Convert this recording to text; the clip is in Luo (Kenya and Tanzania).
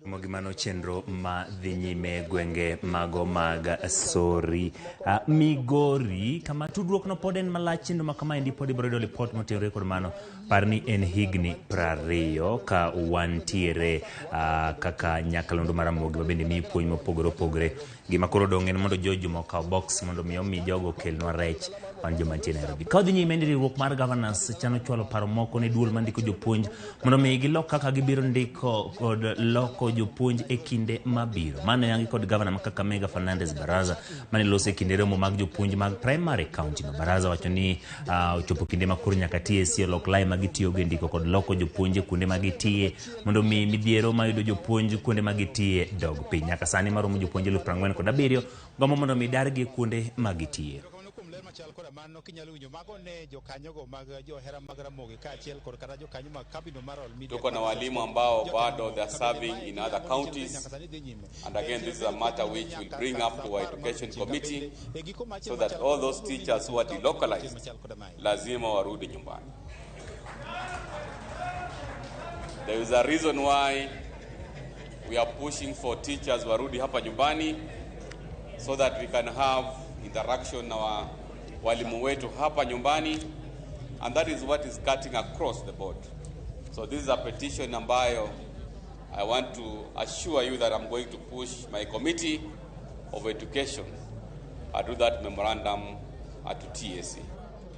Mogimano chenro ma dhi nyime gwenge mago mag Sori Migori kama tudruok no pod en malach kendo ma kama endi pod ibiro yudo report motenore kod mano par ni en higni 20 ka wantiere kaka nyakalondo mar Ramogi bende mi puonj mopogore opogore. Gima koro dong' en mondo jojo mokaw box mondo mi jogo kelnwa rech wan joma nitie Nairobi. Ka odhi nyime riwruok mar governance chano chwalo paro moko ne duol mandiko jopuonj mondo mi gilok kaka gibiro ndiko kod loko jopuonj e kinde mabiro. Mano yangi kod governor ma Kakamega Fernandez Baraza mane loso e kinde romo mag jopuonj mag primary county no. Baraza wacho ni ochopo kinde ma koro nyaka TSC olok lai magitiyo go ndiko kod loko jopuonj e kuonde magitie mondo mi midhiero mayudo jopuonj kuonde magitie dog piny. Nyaka sani maromo jopuonj 47,000 gomo mondo mi dargi kuonde magitie. Tuko na walimu ambao bado they are serving in other counties, and again this is a matter which we'll bring up to our education committee so that all those teachers who are delocalized lazima warudi nyumbani. There is a reason why we are pushing for teachers warudi hapa nyumbani so that we can have interaction na walimu wetu hapa nyumbani, and that is what is cutting across the board. So this is a petition ambayo I want to assure you that I'm going to push my committee of education to that memorandum to TSC.